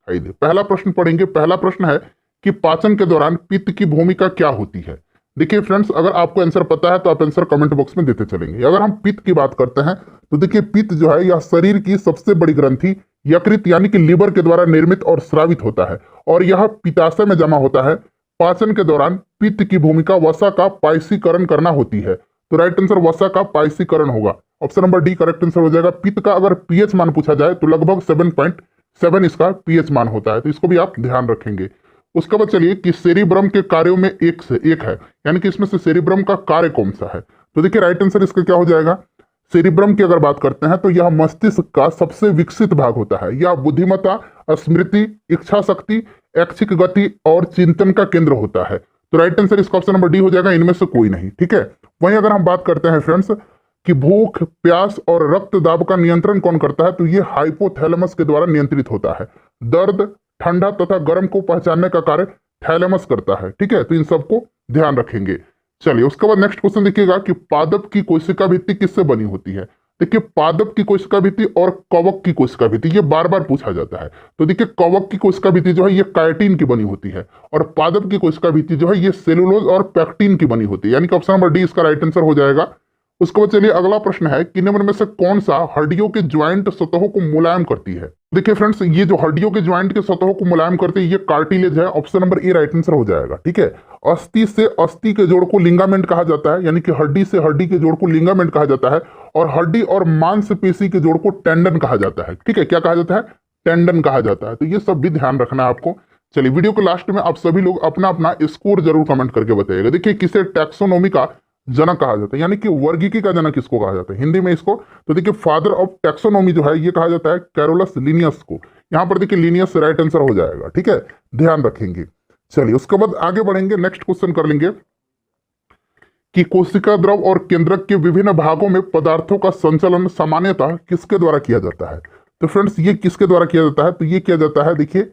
दिखाई दे। पहला प्रश्न पढ़ेंगे। पहला प्रश्न है कि पाचन के दौरान पित्त की भूमिका क्या होती है। देखिए फ्रेंड्स, अगर आपको आंसर पता है तो आप आंसर कमेंट बॉक्स में देते चलेंगे। अगर हम पित्त की बात करते हैं तो देखिए पित्त जो है यह शरीर की सबसे बड़ी ग्रंथि यकृत यानी कि लीवर के द्वारा निर्मित और स्रावित होता है और यह पित्ताशय में जमा होता है। पाचन के दौरान पित्त की भूमिका वसा का पायसीकरण करना होती है। तो राइट आंसर वसा का पायसीकरण होगा। Option number D correct answer हो जाएगा। पित्त का अगर पीएच मान पूछा जाए तो लगभग 7.7 इसका पीएच मान होता है, तो इसको भी आप ध्यान रखेंगे। उसके बाद चलिए कि सेरिब्रम के कार्यों में एक से एक है, यानी कि इसमें से सेरिब्रम का कार्य कौन सा है। तो देखिए राइट आंसर इसका क्या हो जाएगा। सेरिब्रम की अगर बात करते हैं तो यह मस्तिष्क का सबसे विकसित भाग होता है। यह बुद्धिमत्ता, स्मृति, इच्छा शक्ति, ऐच्छिक गति और चिंतन का केंद्र होता है। तो राइट आंसर इसका ऑप्शन नंबर डी हो जाएगा, इनमें से कोई नहीं। ठीक है, वहीं अगर हम बात करते हैं फ्रेंड्स कि भूख, प्यास और रक्त दाब का नियंत्रण कौन करता है, तो ये हाइपोथैलेमस के द्वारा नियंत्रित होता है। दर्द, ठंडा तथा गर्म को पहचानने का कार्य थैलेमस करता है। ठीक है, तो इन सबको ध्यान रखेंगे। चलिए उसके बाद नेक्स्ट क्वेश्चन देखिएगा कि पादप की कोशिका भित्ति किससे बनी होती है। देखिए पादप की कोशिका भित्ति और कवक की कोशिका भित्ति ये बार बार पूछा जाता है। तो देखिए कवक की कोशिका भित्ति जो है ये काइटिन की बनी होती है और पादप की कोशिका भित्ति जो है ये सेलुलोज और पैक्टिन की बनी होती है, यानी कि ऑप्शन नंबर डी इसका राइट आंसर हो जाएगा। उसके बाद चलिए अगला प्रश्न है कि निम्न में से कौन सा हड्डियों के ज्वाइंट सतहों को मुलायम करती है। देखिए फ्रेंड्स, ये जो हड्डियों के ज्वाइंट के सतहों को मुलायम करती है ये कार्टिलेज है। Option number A right answer हो जाएगा। ठीक है, अस्थि से अस्थि के जोड़ को लिंगामेंट कहा जाता है, यानी कि हड्डी से हड्डी के जोड़ को लिंगामेंट कहा जाता है और हड्डी और मांसपेशी के जोड़ को टेंडन कहा जाता है। ठीक है, क्या कहा जाता है, टेंडन कहा जाता है। तो ये सब भी ध्यान रखना है आपको। चलिए वीडियो के लास्ट में आप सभी लोग अपना अपना स्कोर जरूर कमेंट करके बताइएगा। देखिए किसे टैक्सोनॉमी का जनक कहा जाता है, यानी कि वर्गीकी का जनक किसको कहा जाता है हिंदी में इसको, तो देखिए फादर ऑफ टैक्सोनॉमी जो है ये कहा जाता है कैरोलस लिनियस को। यहां पर देखिए लिनियस राइट आंसर हो जाएगा। ठीक है, ध्यान रखेंगे। चलिए उसके बाद आगे बढ़ेंगे, नेक्स्ट क्वेश्चन कर लेंगे कि कोशिका द्रव और केंद्रक के विभिन्न भागों में पदार्थों का संचलन सामान्यतः किसके द्वारा किया जाता है। तो फ्रेंड्स ये किसके द्वारा किया जाता है, तो ये किया जाता है, देखिए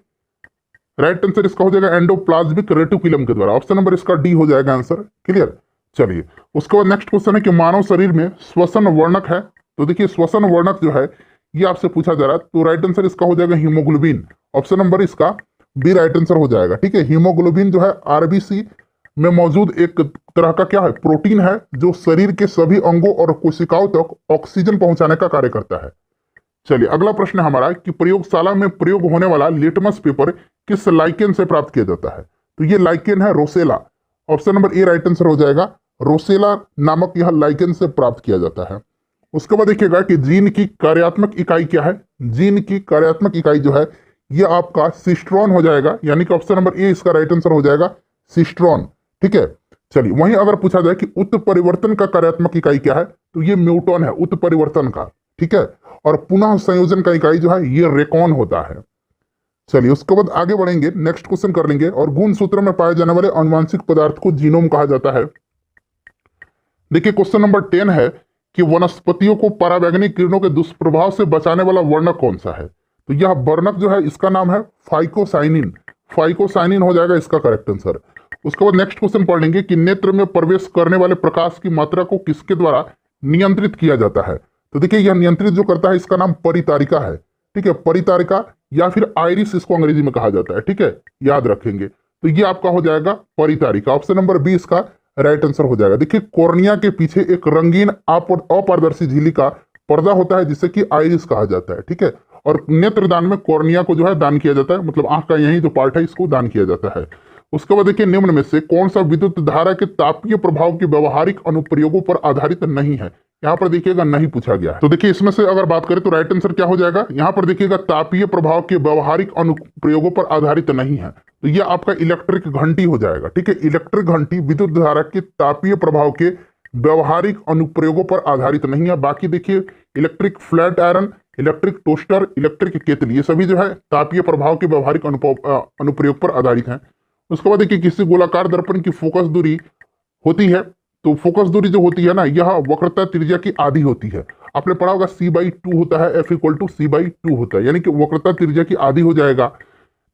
राइट आंसर इसका हो जाएगा एंडोप्लाज्मिक रेटिकुलम के द्वारा। ऑप्शन नंबर इसका डी हो जाएगा आंसर। क्लियर। चलिए उसके बाद नेक्स्ट क्वेश्चन है कि मानव शरीर में श्वसन वर्णक है। तो देखिए श्वसन वर्णक जो है ये आपसे पूछा जा रहा है, तो राइट आंसर इसका हो जाएगा हीमोग्लोबिन। ऑप्शन नंबर इसका बी राइट आंसर हो जाएगा। ठीक है, हीमोग्लोबिन जो है आरबीसी में मौजूद एक तरह का क्या है, प्रोटीन है जो शरीर के सभी अंगों और कोशिकाओं तक ऑक्सीजन पहुंचाने का कार्य करता है। चलिए अगला प्रश्न है हमारा कि प्रयोगशाला में प्रयोग होने वाला लिटमस पेपर किस लाइकेन से प्राप्त किया जाता है। तो ये लाइकेन है Rosella. Option number A right answer हो जाएगा। रोसेला नामक यह लाइकेन से प्राप्त किया जाता है। उसके बाद देखिएगा कि जीन की कार्यात्मक इकाई क्या है। जीन की कार्यात्मक इकाई जो है यह आपका सिस्ट्रॉन हो जाएगा, यानी कि ऑप्शन नंबर ए इसका राइट आंसर हो जाएगा, सिस्ट्रॉन। ठीक है, चलिए वहीं अगर पूछा जाए कि उत्परिवर्तन का कार्यात्मक इकाई क्या है, तो ये म्यूटॉन है उत्परिवर्तन का। ठीक है, और पुनः संयोजन का इकाई जो है ये रेकॉन होता है। चलिए उसके बाद आगे बढ़ेंगे, नेक्स्ट क्वेश्चन कर लेंगे। और गुणसूत्र में पाए जाने वाले आनुवंशिक पदार्थ को जीनोम कहा जाता है। देखिए क्वेश्चन नंबर 10 है कि वनस्पतियों को परावैंगनिक किरणों के दुष्प्रभाव से बचाने वाला वर्णक कौन सा है। तो यह वर्णक जो है इसका नाम है फाइकोसाइनिन। फाइकोसाइनिन हो जाएगा इसका करेक्ट आंसर। उसके बाद नेक्स्ट क्वेश्चन पढ़ लेंगे कि नेत्र में प्रवेश करने वाले प्रकाश की मात्रा को किसके द्वारा नियंत्रित किया जाता है। तो देखिए यह नियंत्रित जो करता है इसका नाम परितारिका है। ठीक है, परितारिका या फिर आइरिस इसको अंग्रेजी में कहा जाता है। ठीक है, याद रखेंगे। तो ये आपका हो जाएगा परितारिका। ऑप्शन नंबर बी इसका राइट आंसर हो जाएगा। देखिए कोर्निया के पीछे एक रंगीन अपारदर्शी झिल्ली का पर्दा होता है जिसे कि आइरिस कहा जाता है। ठीक है, और नेत्रदान में कोर्निया को जो है दान किया जाता है, मतलब आंख का यही जो पार्ट है इसको दान किया जाता है। उसके बाद देखिए निम्न में से कौन सा विद्युत धारा के तापीय प्रभाव के व्यवहारिक अनुप्रयोगों पर आधारित नहीं है। यहाँ पर देखिएगा नहीं पूछा गया है। तो देखिए इसमें से अगर बात करें तो राइट आंसर क्या हो जाएगा, यहाँ पर देखिएगा तापीय प्रभाव के व्यवहारिक अनुप्रयोगों पर आधारित नहीं है, तो यह आपका इलेक्ट्रिक घंटी हो जाएगा। ठीक है, इलेक्ट्रिक घंटी विद्युत धारा के तापीय प्रभाव के व्यवहारिक अनुप्रयोगों पर आधारित नहीं है। बाकी देखिए electric flat iron, electric toaster, electric केतली ये सभी जो है तापीय प्रभाव के व्यवहारिक अनुप्रयोग पर आधारित हैं। उसके बाद देखिए किसी गोलाकार दर्पण की फोकस दूरी होती है, तो फोकस दूरी जो होती है ना यह वक्रता त्रिज्या की आधी होती है। आपने पढ़ा होगा c/2 होता है, f = c/2 होता है, यानी कि वक्रता त्रिज्या की आधी हो जाएगा।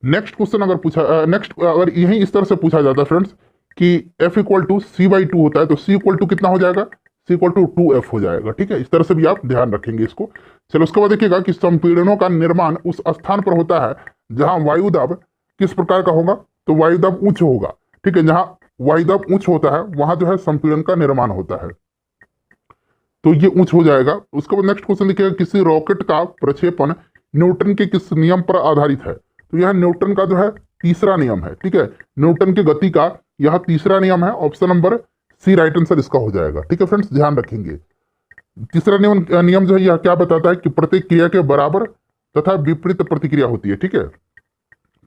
नेक्स्ट क्वेश्चन अगर पूछा अगर यही इस तरह से पूछा जाता है फ्रेंड्स कि f = c/2 होता है तो c = कितना हो जाएगा, c = 2f हो जाएगा। ठीक है, इस तरह से भी आप ध्यान रखेंगे इसको। चलो उसके बाद देखिएगा कि संपीड़नों का निर्माण उस स्थान पर होता है जहां वायुदाब किस प्रकार का होगा, तो वायुदाब उच्च होगा। ठीक है, जहां वायुदाब उच्च होता है वहां जो है संपीड़न का निर्माण होता है, तो ये उच्च हो जाएगा। उसके बाद नेक्स्ट क्वेश्चन देखिएगा, किसी रॉकेट का प्रक्षेपण न्यूटन के किस नियम पर आधारित है, तो यह न्यूटन का जो है तीसरा नियम है। ठीक है, न्यूटन की गति का यह तीसरा नियम है। Option number C right answer इसका हो जाएगा। ठीक है फ्रेंड्स, ध्यान रखेंगे। तीसरा नियम जो है यह क्या बताता है कि प्रत्येक क्रिया के बराबर तथा विपरीत प्रतिक्रिया होती है। ठीक है,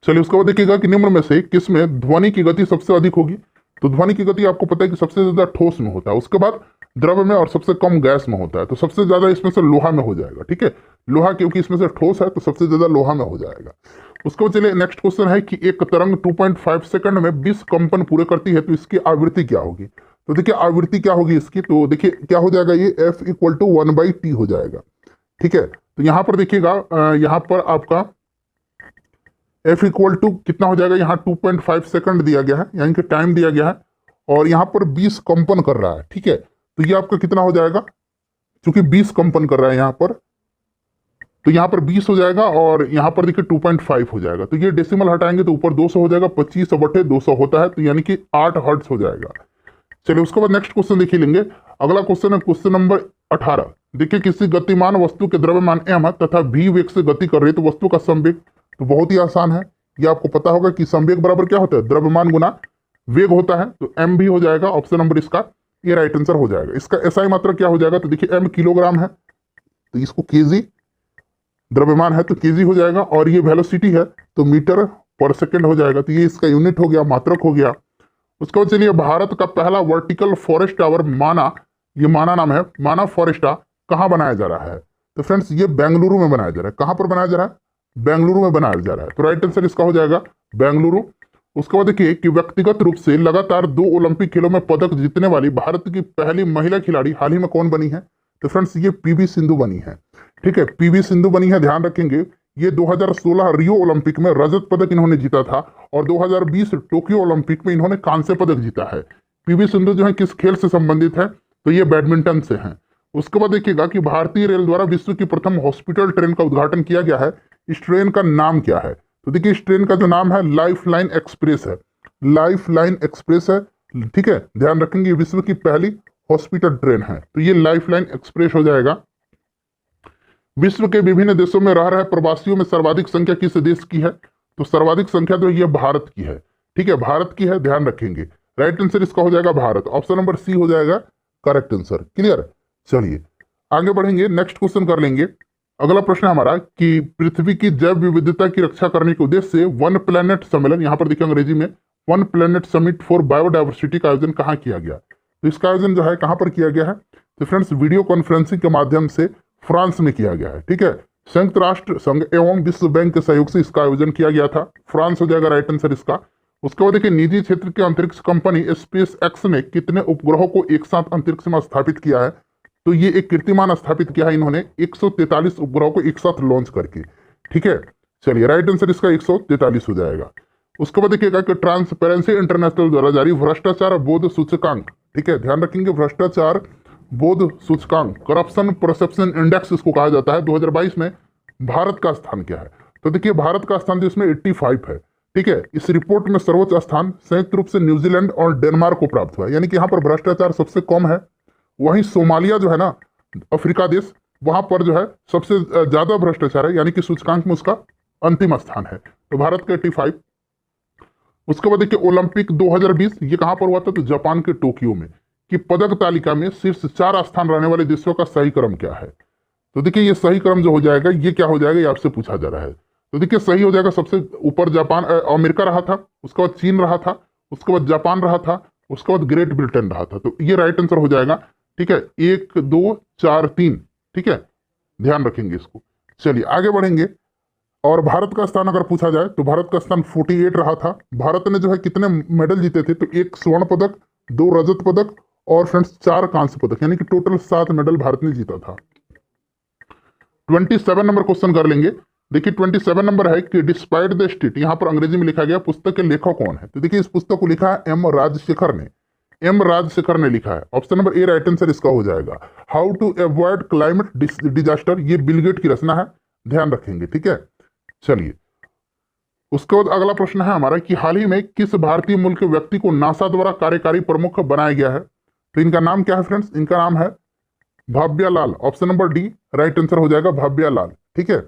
चलिए उसके बाद देखिएगा कि निम्न में से किसमें ध्वनि की गति सबसे अधिक होगी, तो ध्वनि की गति आपको पता है कि सबसे ज्यादा ठोस में होता है, उसके बाद द्रव में और सबसे कम गैस में होता है, तो सबसे ज्यादा इसमें से लोहा में हो जाएगा। ठीक है, लोहा क्योंकि इसमें से ठोस है तो सबसे ज्यादा लोहा में हो जाएगा। उसके बाद चलिए नेक्स्ट क्वेश्चन है कि एक तरंग 2.5 सेकंड में 20 कंपन पूरे करती है, तो इसकी आवृत्ति क्या होगी, तो देखिए आवृत्ति क्या होगी इसकी, तो देखिए क्या हो जाएगा, ये F = 1/t हो जाएगा। ठीक है, तो यहां पर देखिएगा यहां पर आपका F = कितना हो जाएगा, यहाँ 2.5 सेकंड दिया गया है, यानी कि टाइम दिया गया है, और यहाँ पर 20 कंपन कर रहा है। ठीक है, तो ये आपका कितना हो जाएगा, क्योंकि 20 कंपन कर रहा है यहाँ पर, तो यहाँ पर 20 हो जाएगा और यहाँ पर देखिए 2.5 हो जाएगा, तो ये डेसिमल हटाएंगे तो ऊपर 200 हो जाएगा, 25/200 होता है, तो यानी कि 8 हर्ट्ज हो जाएगा। चलिए उसके बाद नेक्स्ट क्वेश्चन देखिए लेंगे। अगला क्वेश्चन है क्वेश्चन नंबर 18। देखिए किसी गतिमान वस्तु के द्रव्यमान m है तथा v वेग से गति कर रही है, तो वस्तु का संवेग, तो बहुत ही आसान है, ये आपको पता होगा कि संवेग बराबर क्या होता है, द्रव्यमान गुना वेग होता है, तो m भी हो जाएगा। ऑप्शन नंबर इसका ये राइट आंसर हो जाएगा। इसका SI मात्रा क्या हो जाएगा, तो देखिए m किलोग्राम है तो इसको केजी, द्रव्यमान है तो केजी हो जाएगा, और ये वेलोसिटी है तो मीटर पर सेकेंड हो जाएगा, तो ये इसका यूनिट हो गया, मात्रक हो गया। उसके बाद चलिए भारत का पहला वर्टिकल फॉरेस्ट टावर माना, ये माना नाम है, माना फॉरेस्टा कहाँ बनाया जा रहा है, तो फ्रेंड्स ये बेंगलुरु में बनाया जा रहा है। कहाँ पर बनाया जा रहा है, बेंगलुरु में बनाया जा रहा है, तो राइट आंसर इसका हो जाएगा बेंगलुरु। उसके बाद देखिए कि व्यक्तिगत रूप से लगातार 2 ओलंपिक खेलों में पदक जीतने वाली भारत की पहली महिला खिलाड़ी हाल ही में कौन बनी है, तो फ्रेंड्स ये PV सिंधु बनी है। ठीक है, PV सिंधु बनी है, ध्यान रखेंगे। ये 2016 रियो ओलंपिक में रजत पदक इन्होंने जीता था, और 2020 टोक्यो ओलंपिक में इन्होंने कांस्य पदक जीता है। PV सिंधु जो है किस खेल से संबंधित है, तो ये बैडमिंटन से है। उसके बाद देखिएगा कि भारतीय रेल द्वारा विश्व की प्रथम हॉस्पिटल ट्रेन का उद्घाटन किया गया है, इस ट्रेन का नाम क्या है, तो देखिए इस ट्रेन का जो नाम है लाइफ लाइन एक्सप्रेस है, लाइफ लाइन एक्सप्रेस है। ठीक है, ध्यान रखेंगे विश्व की पहली हॉस्पिटल ट्रेन है, तो ये लाइफ लाइन एक्सप्रेस हो जाएगा। विश्व के विभिन्न देशों में रह रहे प्रवासियों में सर्वाधिक संख्या किस देश की है, तो सर्वाधिक संख्या तो ये भारत की है। ठीक है, भारत की है, ध्यान रखेंगे। राइट आंसर इसका हो जाएगा भारत। ऑप्शन नंबर सी हो जाएगा करेक्ट आंसर। क्लियर, चलिए आगे बढ़ेंगे, नेक्स्ट क्वेश्चन कर लेंगे। अगला प्रश्न है हमारा कि पृथ्वी की जैव विविधता की रक्षा करने के उद्देश्य से वन प्लेनेट सम्मेलन, यहां पर देखिए अंग्रेजी में one planet summit for biodiversity का आयोजन कहाँ किया गया, तो इसका आयोजन जो है कहां पर किया गया है, तो फ्रेंड्स वीडियो कॉन्फ्रेंसिंग के माध्यम से फ्रांस में किया गया है। ठीक है, संयुक्त राष्ट्र संघ एवं विश्व बैंक के सहयोग से इसका आयोजन किया गया था, फ्रांस हो जाएगा राइट आंसर इसका। उसके बाद देखिए निजी क्षेत्र की अंतरिक्ष कंपनी स्पेस एक्स ने कितने उपग्रहों को एक साथ अंतरिक्ष में स्थापित किया है, तो ये एक कीर्तिमान स्थापित किया है इन्होंने 143 उपग्रहों को एक साथ लॉन्च करके। ठीक है, चलिए राइट आंसर इसका 143 हो जाएगा। उसके बाद देखिएगा कि ट्रांसपेरेंसी इंटरनेशनल द्वारा जारी भ्रष्टाचार बोध सूचकांक, ठीक है ध्यान रखेंगे, भ्रष्टाचार बोध सूचकांक, करप्शन परसेप्शन इंडेक्स इसको कहा जाता है, 2022 में भारत का स्थान क्या है, तो देखिए भारत का स्थान जो इसमें 85 है। ठीक है, इस रिपोर्ट में सर्वोच्च स्थान संयुक्त रूप से न्यूजीलैंड और डेनमार्क को प्राप्त हुआ है, यानी कि यहाँ पर भ्रष्टाचार सबसे कम है। वहीं सोमालिया जो है ना, अफ्रीका देश, वहां पर जो है सबसे ज्यादा भ्रष्टाचार है, यानी कि सूचकांक में उसका अंतिम स्थान है, तो भारत का 85। उसके बाद देखिए ओलंपिक 2020 ये कहां पर हुआ था, तो जापान के टोक्यो में, कि पदक तालिका में शीर्ष 4 स्थान रहने वाले देशों का सही क्रम क्या है, तो देखिए ये सही क्रम जो हो जाएगा ये क्या हो जाएगा, ये आपसे पूछा जा रहा है। तो देखिए सही हो जाएगा, सबसे ऊपर जापान अमेरिका रहा था, उसके बाद चीन रहा था, उसके बाद जापान रहा था, उसके बाद ग्रेट ब्रिटेन रहा था, तो ये राइट आंसर हो जाएगा। ठीक है, 1 2 4 3, ठीक है ध्यान रखेंगे इसको। चलिए आगे बढ़ेंगे, और भारत का स्थान अगर पूछा जाए तो भारत का स्थान 48 रहा था। भारत ने जो है कितने मेडल जीते थे, तो 1 स्वर्ण पदक, 2 रजत पदक और फ्रेंड्स 4 कांस्य पदक, यानी कि टोटल 7 मेडल भारत ने जीता था। 27 नंबर क्वेश्चन कर लेंगे। देखिए 27 नंबर है कि डिस्पाइट द स्टेट, यहां पर अंग्रेजी में लिखा गया, पुस्तक के लेखक कौन है, तो देखिए इस पुस्तक को लिखा है एम राजशेखर ने, एम राजशेखर ने लिखा है। Option number A right answer इसका हो जाएगा। How to avoid climate disaster, ये बिल गेट की रचना है, ध्यान रखेंगे। ठीक है, चलिए उसके बाद अगला प्रश्न है हमारा कि हाल ही में किस भारतीय मूल के व्यक्ति को नासा द्वारा कार्यकारी प्रमुख बनाया गया है? तो इनका नाम क्या है फ्रेंड्स? इनका नाम है Bhavya Lal. Option number D right answer हो जाएगा, भाव्या लाल। ठीक है,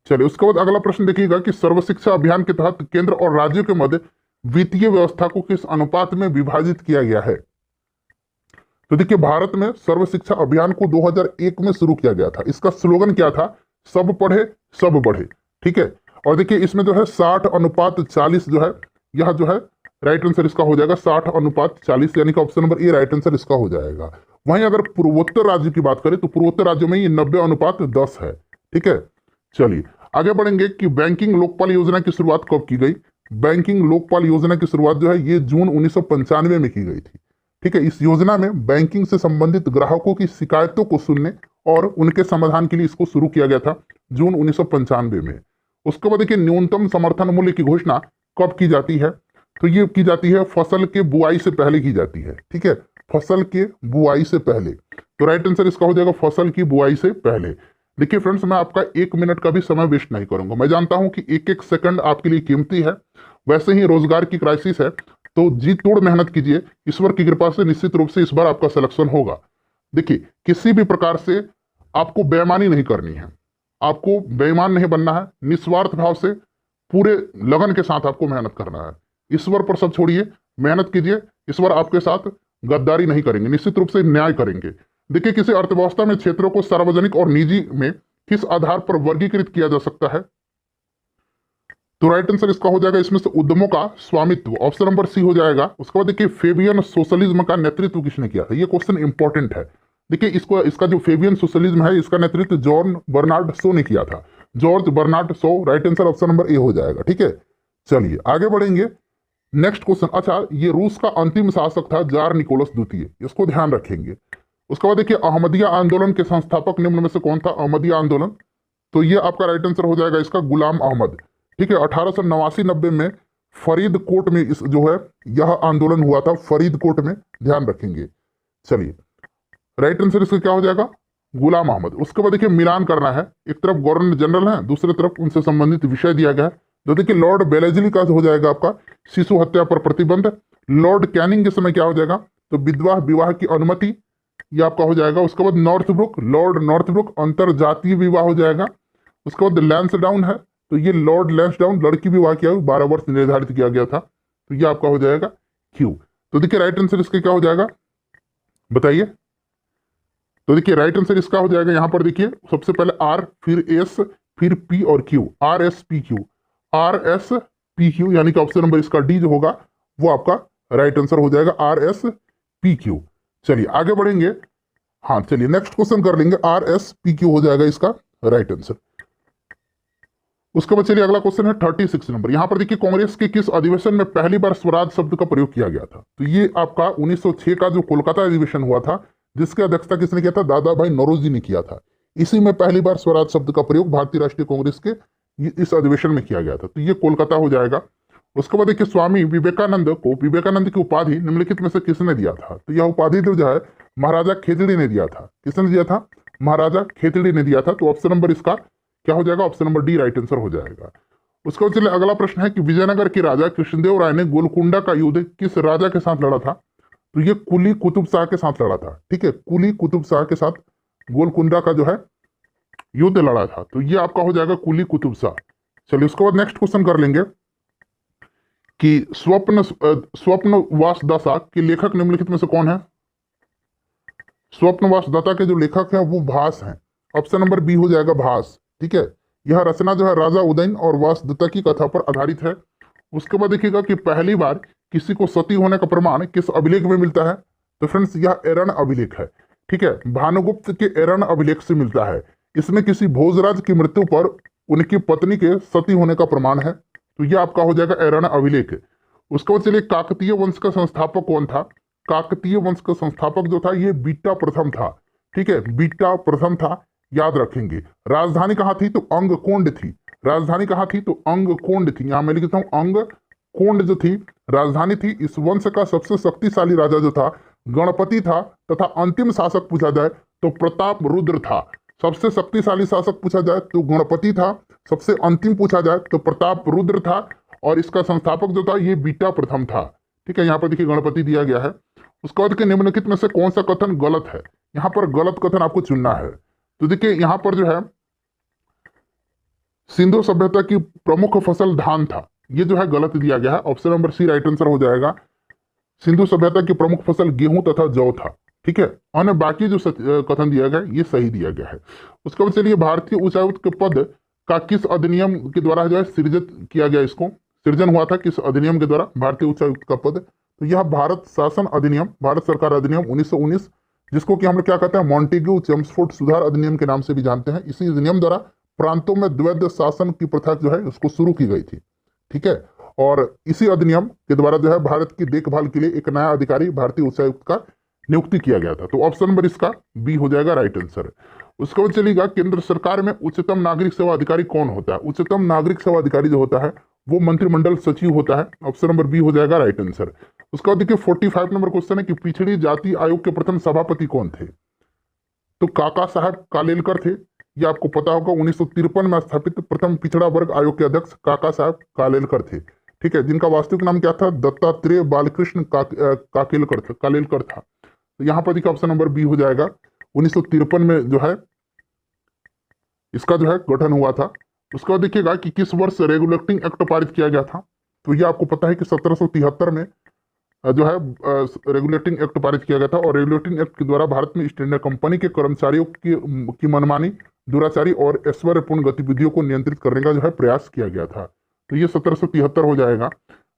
चलिए उसके बाद अगला प्रश्न देखिएगा कि सर्व शिक्षा अभियान के तहत केंद्र और राज्यों के मध्य वित्तीय व्यवस्था को किस अनुपात में विभाजित किया गया है? तो देखिए भारत में सर्व शिक्षा अभियान को 2001 में शुरू किया गया था। इसका स्लोगन क्या था? सब पढ़े सब बढ़े। ठीक है, और देखिए इसमें जो है 60:40 जो है, यह जो है राइट आंसर इसका हो जाएगा 60:40, यानी कि option number A right answer इसका हो जाएगा। वहीं अगर पूर्वोत्तर राज्य की बात करें तो पूर्वोत्तर राज्यों में ये 90:10 है। ठीक है, चलिए आगे बढ़ेंगे कि बैंकिंग लोकपाल योजना की शुरुआत कब की गई? बैंकिंग लोकपाल योजना की शुरुआत जो है ये जून 1995 में की गई थी। ठीक है, इस योजना में बैंकिंग से संबंधित ग्राहकों की शिकायतों को सुनने और उनके समाधान के लिए इसको शुरू किया गया था जून 1995 में। उसके बाद देखिए न्यूनतम समर्थन मूल्य की घोषणा कब की जाती है? तो ये की जाती है फसल के बुआई से पहले की जाती है। ठीक है, फसल के बुआई से पहले। तो राइट आंसर इसका हो जाएगा फसल की बुआई से पहले। देखिए फ्रेंड्स, मैं आपका 1 मिनट का भी समय वेस्ट नहीं करूंगा। मैं जानता हूं कि एक एक सेकंड आपके लिए कीमती है। वैसे ही रोजगार की क्राइसिस है, तो जी तोड़ मेहनत कीजिए। ईश्वर की कृपा से निश्चित रूप से इस बार आपका सिलेक्शन होगा। देखिए किसी भी प्रकार से आपको बेईमानी नहीं करनी है, आपको बेईमान नहीं बनना है। निस्वार्थ भाव से पूरे लगन के साथ आपको मेहनत करना है। ईश्वर पर सब छोड़िए, मेहनत कीजिए। ईश्वर आपके साथ गद्दारी नहीं करेंगे, निश्चित रूप से न्याय करेंगे। देखिए किसी अर्थव्यवस्था में क्षेत्रों को सार्वजनिक और निजी में किस आधार पर वर्गीकृत किया जा सकता है? तो राइट आंसर इसका हो जाएगा इसमें से उद्यमों का स्वामित्व। ऑप्शन नंबर सी हो जाएगा। उसके बाद देखिए फेबियन सोशलिज्म का नेतृत्व किसने किया था? ये क्वेश्चन इंपॉर्टेंट है। देखिए इसका जो फेबियन सोशलिज्म है इसका नेतृत्व जॉन बर्नार्ड शो ने किया था। George Bernard Shaw, right answer option number A हो जाएगा। ठीक है, चलिए आगे बढ़ेंगे। नेक्स्ट क्वेश्चन, अच्छा ये रूस का अंतिम शासक था जार निकोलस द्वितीय, इसको ध्यान रखेंगे। उसके बाद देखिए अहमदिया आंदोलन के संस्थापक निम्न में से कौन था? अहमदिया आंदोलन, तो ये आपका राइट आंसर हो जाएगा इसका गुलाम अहमद। ठीक है, 1889-90 में फरीदकोट में इस जो है यह आंदोलन हुआ था, फरीदकोट में, ध्यान रखेंगे। चलिए राइट आंसर इसका क्या हो जाएगा? गुलाम अहमद। उसके बाद देखिए मिलान करना है, एक तरफ गवर्नर जनरल है, दूसरी तरफ उनसे संबंधित विषय दिया गया है। जो देखिए लॉर्ड बेलेजली का हो जाएगा आपका शिशु हत्या पर प्रतिबंध। लॉर्ड कैनिंग के समय क्या हो जाएगा? तो विधवा विवाह की अनुमति, यह आपका हो जाएगा। उसके बाद नॉर्थब्रुक, लॉर्ड नॉर्थब्रुक अंतर जातीय विवाह हो जाएगा। उसके बाद लैंसडाउन है, तो ये लॉर्ड लैंसडाउन लड़की विवाह किया 12 वर्ष निर्धारित किया गया था, तो ये आपका हो जाएगा क्यू। तो देखिए राइट आंसर इसका क्या हो जाएगा बताइए? तो देखिए राइट आंसर इसका हो जाएगा यहां पर देखिए सबसे पहले आर, फिर एस, फिर पी और Q, R S P Q, R S P Q, यानी कि ऑप्शन नंबर इसका डी जो होगा वो आपका राइट आंसर हो जाएगा, आर एस पी क्यू। चलिए आगे बढ़ेंगे। हाँ चलिए नेक्स्ट क्वेश्चन कर लेंगे, आर एस पी क्यू हो जाएगा इसका राइट आंसर। उसके बाद चलिए अगला क्वेश्चन है 36 नंबर। यहां पर देखिए कांग्रेस के किस अधिवेशन में पहली बार स्वराज शब्द का प्रयोग किया गया था? तो ये आपका 1906 का जो कोलकाता अधिवेशन हुआ था, जिसकी अध्यक्षता किसने किया था? दादा भाई नौरोजी ने किया था। इसी में पहली बार स्वराज शब्द का प्रयोग भारतीय राष्ट्रीय कांग्रेस के इस अधिवेशन में किया गया था, तो ये कोलकाता हो जाएगा। उसके बाद देखिए स्वामी विवेकानंद को विवेकानंद की उपाधि निम्नलिखित में से किसने दिया था? तो यह उपाधि जो है महाराजा खेतड़ी ने दिया था। किसने दिया था? महाराजा खेतड़ी ने दिया था। तो ऑप्शन नंबर इसका क्या हो जाएगा? Option number D right answer हो जाएगा। उसके बाद चलिए अगला प्रश्न है कि विजयनगर के राजा कृष्णदेव राय ने गोलकुंडा का युद्ध किस राजा के साथ लड़ा था? तो ये कुली कुतुब शाह के साथ लड़ा था। ठीक है, कुली कुतुब शाह के साथ गोलकुंडा का जो है युद्ध लड़ा था, तो ये आपका हो जाएगा कुली कुतुब शाह। चलिए उसके बाद नेक्स्ट क्वेश्चन कर लेंगे कि स्वप्नवास दशा के लेखक निम्नलिखित में से कौन है? स्वप्नवास दत्ता के जो लेखक हैं वो भास हैं। ऑप्शन नंबर बी हो जाएगा भास। ठीक है, यह रचना जो है राजा उदयन और वासदत्ता की कथा पर आधारित है। उसके बाद देखिएगा कि पहली बार किसी को सती होने का प्रमाण किस अभिलेख में मिलता है? तो फ्रेंड्स यह एरन अभिलेख है। ठीक है, भानुगुप्त के एरन अभिलेख से मिलता है। इसमें किसी भोजराज की मृत्यु पर उनकी पत्नी के सती होने का प्रमाण है, तो यह आपका हो जाएगा एरन अभिलेख। उसके बाद चलिए काकतीय वंश का संस्थापक कौन था? काकतीय वंश का संस्थापक जो था ये बीटा प्रथम था। ठीक है, बीटा प्रथम था, याद रखेंगे। राजधानी कहाँ थी? तो अंगकोंड थी। राजधानी कहाँ थी? तो अंगकोंड थी। यहां मैं लिखता हूं अंगकोंड जो थी राजधानी थी। इस वंश का सबसे शक्तिशाली राजा जो था गणपति था, तथा अंतिम शासक पूछा जाए तो प्रताप रुद्र था। सबसे शक्तिशाली शासक पूछा जाए तो गणपति था, सबसे अंतिम पूछा जाए तो प्रताप रुद्र था, और इसका संस्थापक जो था ये बीटा प्रथम था। ठीक है, यहाँ पर देखिए गणपति दिया गया है। उसके बाद निम्नलिखित में से कौन सा कथन गलत है, यहाँ पर गलत कथन आपको चुनना है। तो देखिए यहाँ पर जो है सिंधु सभ्यता की प्रमुख फसल धान था, ये जो है गलत दिया गया है। Option number C right answer हो जाएगा। सिंधु सभ्यता की प्रमुख फसल गेहूं तथा जौ था। ठीक है, और बाकी जो कथन दिया गया ये सही दिया गया है। उसके बाद चलिए भारतीय उच्चायुक्त के पद का किस अधिनियम के द्वारा जो है सृजित किया गया, इसको सृजन हुआ था किस अधिनियम के द्वारा भारतीय उच्चायुक्त का पद? तो यह भारत शासन अधिनियम, भारत सरकार अधिनियम 1919, जिसको कि हम लोग क्या कहते हैं मॉन्टेग्यू चेम्सफोर्ड सुधार अधिनियम के नाम से भी जानते हैं। इसी अधिनियम द्वारा प्रांतों में द्वैध शासन की प्रथा जो है उसको शुरू की गई थी। ठीक है, और इसी अधिनियम के द्वारा जो है भारत की देखभाल के लिए एक नया अधिकारी भारतीय उच्चायुक्त का नियुक्ति किया गया था। तो ऑप्शन नंबर इसका बी हो जाएगा राइट आंसर। उसके बाद चलिएगा केंद्र सरकार में उच्चतम नागरिक सेवा अधिकारी कौन होता है? उच्चतम नागरिक सेवा अधिकारी जो होता है वो मंत्रिमंडल सचिव होता है। ऑप्शन नंबर बी हो जाएगा राइट आंसर। उसके बाद देखिए 45 नंबर क्वेश्चन है कि पिछड़ी जाति आयोग के प्रथम सभापति कौन थे? तो काका साहब कालेलकर थे, ये आपको पता होगा। 1953 में स्थापित प्रथम पिछड़ा वर्ग आयोग के अध्यक्ष काका साहब कालेलकर थे। ठीक है, जिनका वास्तविक नाम क्या था? दत्तात्रेय बालकृष्ण कालेलकर था। तो यहाँ पर देखिए ऑप्शन नंबर बी हो जाएगा। 1953 में जो है इसका जो है गठन हुआ था। उसके बाद देखिएगा कि किस वर्ष रेगुलेटिंग एक्ट पारित किया गया था? तो ये आपको पता है कि 1773 में जो है रेगुलेटिंग एक्ट पारित किया गया था। और रेगुलेटिंग एक्ट के द्वारा भारत में ईस्ट इंडिया कंपनी के कर्मचारियों की मनमानी, दुराचारी और ऐश्वर्यपूर्ण गतिविधियों को नियंत्रित करने का जो है प्रयास किया गया था। तो ये 1773 हो जाएगा।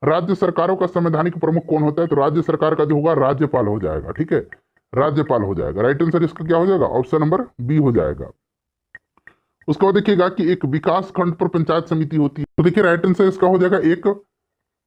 राज्य सरकारों का संवैधानिक प्रमुख कौन होता है? तो राज्य सरकार का जो होगा राज्यपाल हो जाएगा। ठीक है, राज्यपाल हो जाएगा। राइट आंसर इसका क्या हो जाएगा? ऑप्शन नंबर बी हो जाएगा। उसके बाद देखिएगा कि एक विकास खंड पर पंचायत समिति होती है। तो देखिए राइट आंसर इसका हो जाएगा एक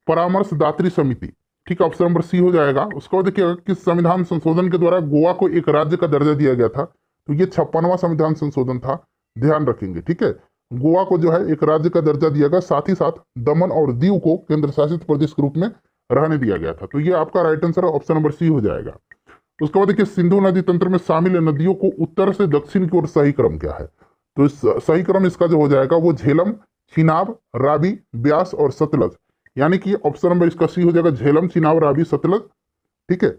परामर्शदात्री समिति। ठीक है, ऑप्शन नंबर सी हो जाएगा। उसके बाद देखिएगा किस संविधान संशोधन के द्वारा गोवा को एक राज्य का दर्जा दिया गया था? तो ये 56वां संविधान संशोधन था, ध्यान रखेंगे। ठीक है, गोवा को जो है एक राज्य का दर्जा दिया गया, साथ ही साथ दमन और दीव को केंद्र शासित प्रदेश के रूप में रहने दिया गया था। तो ये आपका right answer option number C हो जाएगा। उसके बाद देखिए सिंधु नदी तंत्र में शामिल नदियों को उत्तर से दक्षिण की ओर सही क्रम क्या है? तो इस सही क्रम इसका जो हो जाएगा वो झेलम, चिनाब, रावी, ब्यास और सतलज, यानी कि ऑप्शन नंबर इसका सी हो जाएगा झेलम, चिनाब, रावी, सतलज। ठीक है,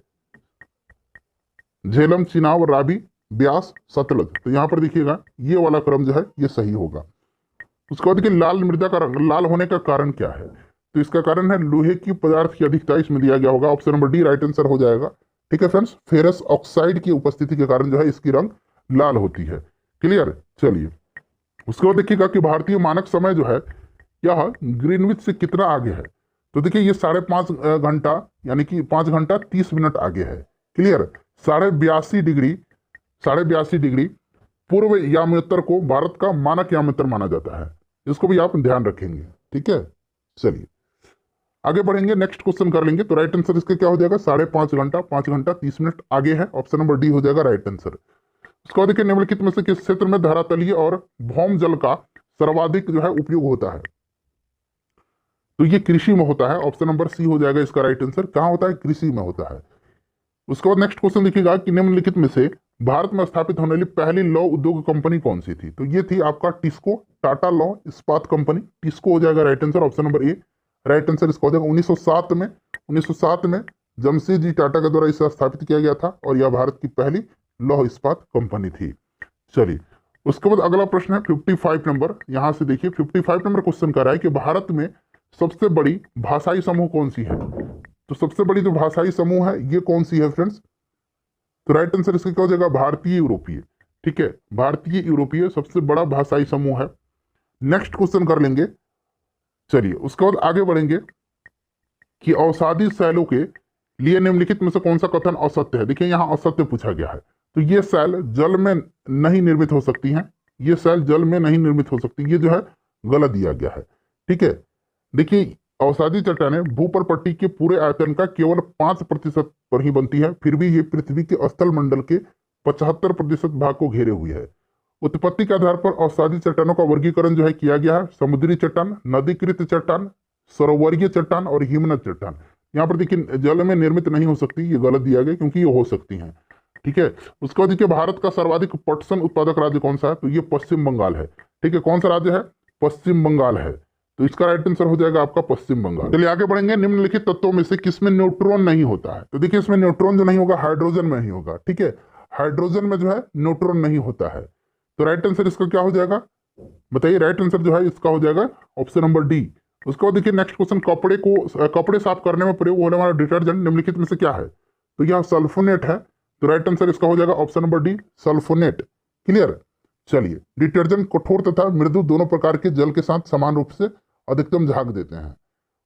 झेलम, चिनाब, रावी, ब्यास, सतलज। तो यहां पर देखिएगा ये वाला क्रम जो है ये सही होगा। उसके बाद देखिए लाल मृदा का लाल होने का कारण क्या है? तो इसका कारण है लोहे की पदार्थ की अधिकता, इसमें दिया गया होगा। Option number D right answer हो जाएगा। ठीक है फ्रेंड्स, फेरस ऑक्साइड की उपस्थिति के कारण जो है इसकी रंग लाल होती है। क्लियर? चलिए उसके बाद देखिएगा कि भारतीय मानक समय जो है यह ग्रीनविच से कितना आगे है? तो देखिए ये 5.5 घंटा यानी कि 5 घंटा 30 मिनट आगे है। क्लियर? 82.5 डिग्री पूर्व यामोत्तर को भारत का मानक यामोत्तर माना जाता है, इसको भी आप ध्यान रखेंगे। ठीक है, चलिए आगे बढ़ेंगे, नेक्स्ट क्वेश्चन कर लेंगे। तो राइट आंसर इसका क्या हो जाएगा? 5.5 घंटा 5 घंटा 30 मिनट आगे है। ऑप्शन नंबर डी हो जाएगा राइट आंसर। उसके बाद देखिए निम्नलिखित में से किस क्षेत्र में धरातलीय और भौम जल का सर्वाधिक जो है उपयोग होता है? तो ये कृषि में होता है। ऑप्शन नंबर सी हो जाएगा इसका राइट आंसर। कहां होता है? कृषि में होता है। उसके बाद नेक्स्ट क्वेश्चन देखिएगा कि निम्नलिखित में से भारत में स्थापित होने वाली पहली लौह उद्योग कंपनी कौन सी थी? तो ये थी आपका टिस्को, टाटा लौह इस्पात कंपनी। टिस्को हो जाएगा right answer. Option number A right answer इसका हो जाएगा। 1907 में जमशेदजी टाटा के द्वारा इसे स्थापित किया गया था और यह भारत की पहली लौह इस्पात कंपनी थी। चलिए उसके बाद अगला प्रश्न है 55 नंबर। यहां से देखिए 55 नंबर क्वेश्चन कर रहा है कि भारत में सबसे बड़ी भाषाई समूह कौन सी है? तो सबसे बड़ी जो भाषाई समूह है ये कौन सी है फ्रेंड्स? तो राइट आंसर इसका क्या हो जाएगा? भारतीय यूरोपीय। ठीक है, भारतीय यूरोपीय सबसे बड़ा भाषाई समूह है। नेक्स्ट क्वेश्चन कर लेंगे। चलिए उसके बाद आगे बढ़ेंगे कि औषधि शैलों के लिए निम्नलिखित में से कौन सा कथन असत्य है? देखिए यहां असत्य पूछा गया है। तो ये सेल जल में नहीं निर्मित हो सकती हैं, ये सेल जल में नहीं निर्मित हो सकती, ये जो है गलत दिया गया है। ठीक है, देखिए औषधि चट्टानें भूपर्पट्टी के पूरे आयतन का केवल 5% पर ही बनती है, फिर भी ये पृथ्वी के स्थल मंडल के 75% भाग को घेरे हुए है। उत्पत्ति के आधार पर औषधि चट्टानों का वर्गीकरण जो है किया गया है समुद्री चट्टान, नदीकृत चट्टान, सरोवरीय चट्टान और हिमनद चट्टान। यहाँ पर देखिए जल में निर्मित नहीं हो सकती, ये गलत दिया गया क्योंकि ये हो सकती हैं। ठीक है, उसके बाद देखिए भारत का सर्वाधिक पटसन उत्पादक राज्य कौन सा है? तो ये पश्चिम बंगाल है। ठीक है, कौन सा राज्य है? पश्चिम बंगाल है। तो इसका राइट आंसर हो जाएगा आपका पश्चिम बंगाल। चलिए आगे बढ़ेंगे। निम्नलिखित तत्वों में से किसमें न्यूट्रॉन नहीं होता है? तो देखिए इसमें न्यूट्रॉन जो नहीं होगा हाइड्रोजन में ही होगा। ठीक है, हाइड्रोजन में जो है न्यूट्रॉन नहीं होता है। तो राइट आंसर इसका क्या हो जाएगा बताइए? राइट आंसर जो है इसका हो जाएगा ऑप्शन नंबर डी। उसके बाद देखिए नेक्स्ट क्वेश्चन, कपड़े साफ करने में प्रयोग होने वाला डिटर्जेंट निम्नलिखित में से क्या है? तो यह सल्फोनेट है। तो राइट आंसर इसका हो जाएगा option number D, sulphonate. Clear. चलिए, डिटर्जेंट कठोर तथा मृदु दोनों प्रकार के जल के साथ समान रूप से अधिकतम झाग देते हैं।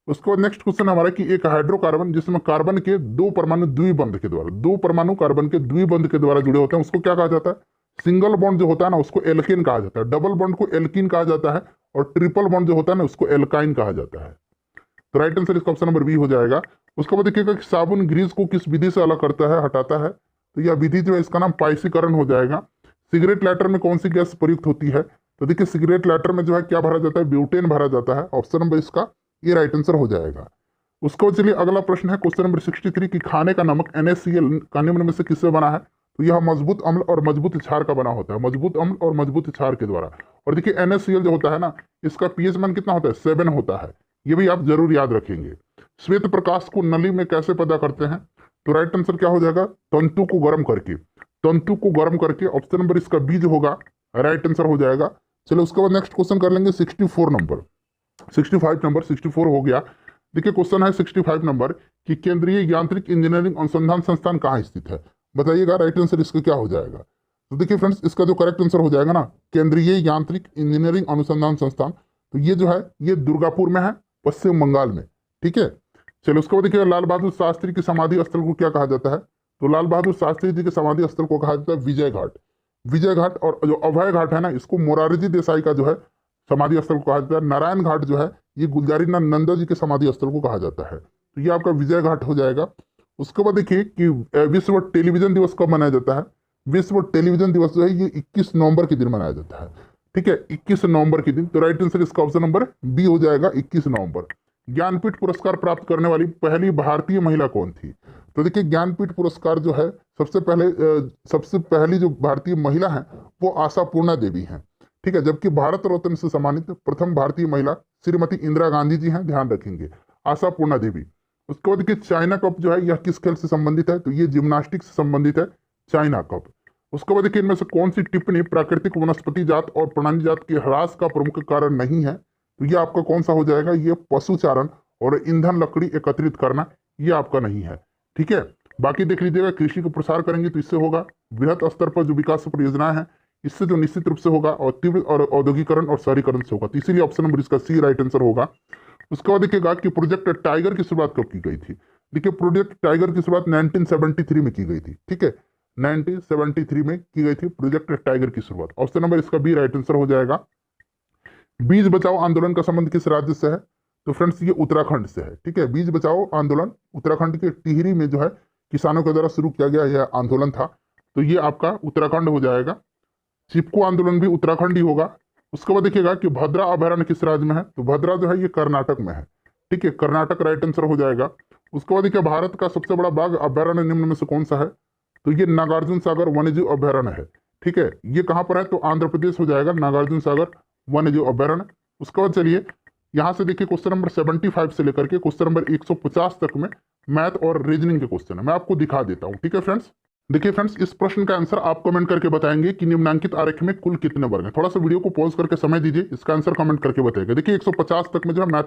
उसके बाद नेक्स्ट क्वेश्चन हमारा कि एक हाइड्रोकार्बन जिसमें कार्बन के दो परमाणु द्विबंध के द्वारा, दो परमाणु कार्बन के द्विबंध के द्वारा जुड़े होते हैं, उसको क्या कहा जाता है? सिंगल बॉन्ड जो होता है ना उसको एल्केन कहा जाता है, डबल बॉन्ड को एल्कीन कहा जाता है, और ट्रिपल बॉन्ड जो होता है ना उसको एल्काइन कहा जाता है। तो राइट आंसर इसका ऑप्शन नंबर बी हो जाएगा। उसके बाद देखिएगा कि साबुन ग्रीस को किस विधि से अलग करता है, हटाता है? तो यह विधि जो है इसका नाम पाइसीकरण हो जाएगा। सिगरेट लाइटर में कौन सी गैस प्रयुक्त होती है? तो देखिए सिगरेट लाइटर में जो है क्या भरा जाता है? ब्यूटेन भरा जाता है। ऑप्शन नंबर इसका ये राइट आंसर हो जाएगा। उसके बाद चलिए अगला प्रश्न है क्वेश्चन नंबर 63 कि खाने का नमक NaCl का निम्न में से किससे बना है? तो यह मजबूत अम्ल और मजबूत क्षार का बना होता है, मजबूत अम्ल और मजबूत क्षार के द्वारा। और देखिए NaCl जो होता है ना इसका pH मान कितना होता है? 7 होता है। ये भी आप जरूर याद रखेंगे। श्वेत प्रकाश को नली में कैसे पैदा करते हैं? तो राइट आंसर क्या हो जाएगा? तंतु को गर्म करके, तंतु को गर्म करके। ऑप्शन नंबर इसका बी जो होगा राइट आंसर हो जाएगा। चलो उसके बाद नेक्स्ट क्वेश्चन कर लेंगे 64 नंबर, 65 नंबर, 64 हो गया। देखिए क्वेश्चन है 65 नंबर कि केंद्रीय यांत्रिक इंजीनियरिंग अनुसंधान संस्थान कहाँ स्थित है? बताइएगा राइट आंसर इसका क्या हो जाएगा? तो देखिए फ्रेंड्स इसका जो करेक्ट आंसर हो जाएगा ना केंद्रीय यांत्रिक इंजीनियरिंग अनुसंधान संस्थान, तो ये जो है ये दुर्गापुर में है, पश्चिम बंगाल में। ठीक है, चलिए उसके बाद देखिए लाल बहादुर शास्त्री की समाधि स्थल को क्या कहा जाता है? तो लाल बहादुर शास्त्री जी के समाधि स्थल को कहा जाता है विजय घाट। विजय घाट, और जो अभय घाट है ना इसको मोरारजी देसाई का जो है समाधि स्थल को कहा जाता है। नारायण घाट जो है ये गुलजारीलाल नंदा जी के समाधि स्थल को कहा जाता है। तो ये आपका विजय घाट हो जाएगा। उसके बाद देखिए कि विश्व टेलीविजन दिवस कब मनाया जाता है? विश्व टेलीविजन दिवस जो है ये 21 नवंबर के दिन मनाया जाता है। ठीक है, 21 नवंबर के दिन। तो राइट आंसर इसका ऑप्शन नंबर बी हो जाएगा, 21 नवंबर। ज्ञानपीठ पुरस्कार प्राप्त करने वाली पहली भारतीय महिला कौन थी? तो देखिए ज्ञानपीठ पुरस्कार जो है सबसे पहली जो भारतीय महिला है वो आशापूर्णा देवी हैं। ठीक है, जबकि भारत रत्न से सम्मानित प्रथम भारतीय महिला श्रीमती इंदिरा गांधी जी हैं, ध्यान रखेंगे, आशापूर्णा देवी। उसके बाद देखिए चाइना कप जो है यह किस खेल से संबंधित है? तो ये जिम्नास्टिक से संबंधित है, चाइना कप। उसके बाद देखिए इनमें से कौन सी टिप्पणी प्राकृतिक वनस्पति जात और प्राणी जात के ह्रास का प्रमुख कारण नहीं है? तो ये आपका कौन सा हो जाएगा? ये पशुचारण और ईंधन लकड़ी एकत्रित करना, ये आपका नहीं है। ठीक है, बाकी देख लीजिएगा कृषि को प्रसार करेंगे तो इससे होगा। वृहत स्तर पर जो विकास परियोजनाएं हैं इससे जो निश्चित रूप से होगा, और तीव्र और औद्योगिकरण और शहरीकरण से होगा। तो इसीलिए ऑप्शन नंबर इसका सी राइट आंसर होगा। उसके बाद देखिएगा कि प्रोजेक्ट टाइगर की शुरुआत कब की गई थी? देखिए प्रोजेक्ट टाइगर की शुरुआत 1973 में की गई थी। ठीक है, 1973 में की गई थी प्रोजेक्ट टाइगर की शुरुआत। ऑप्शन नंबर इसका बी राइट आंसर हो जाएगा। बीज बचाओ आंदोलन का संबंध किस राज्य से है? तो फ्रेंड्स ये उत्तराखंड से है। ठीक है, बीज बचाओ आंदोलन उत्तराखंड के टिहरी में जो है किसानों के द्वारा शुरू किया गया यह आंदोलन था। तो ये आपका उत्तराखंड हो जाएगा। चिपको आंदोलन भी उत्तराखंड ही होगा। उसके बाद देखिएगा कि भद्रा अभयारण्य किस राज्य में है? तो भद्रा जो है ये कर्नाटक में है। ठीक है, कर्नाटक राइट आंसर हो जाएगा। उसके बाद देखिए भारत का सबसे बड़ा बाघ अभयारण्य निम्न में से कौन सा है? तो ये नागार्जुन सागर वन्यजीव अभयारण्य है। ठीक है, ये कहाँ पर है? तो आंध्र प्रदेश हो जाएगा, नागार्जुन सागर वन्यजीव अभयारण्य। उसके बाद चलिए यहाँ से देखिए क्वेश्चन नंबर 75 से लेकर के क्वेश्चन नंबर 150 तक में मैथ और रीजनिंग के क्वेश्चन है, मैं आपको दिखा देता हूँ। ठीक है फ्रेंड्स, देखिए फ्रेंड्स इस प्रश्न का आंसर आप कमेंट करके बताएंगे कि निम्नांकित आरेख में कुल कितने वर्ग हैं। थोड़ा सा वीडियो को पॉज करके समय दीजिए, इसका आंसर कमेंट करके बताइएगा। देखिए 150 तक में जो है मैथ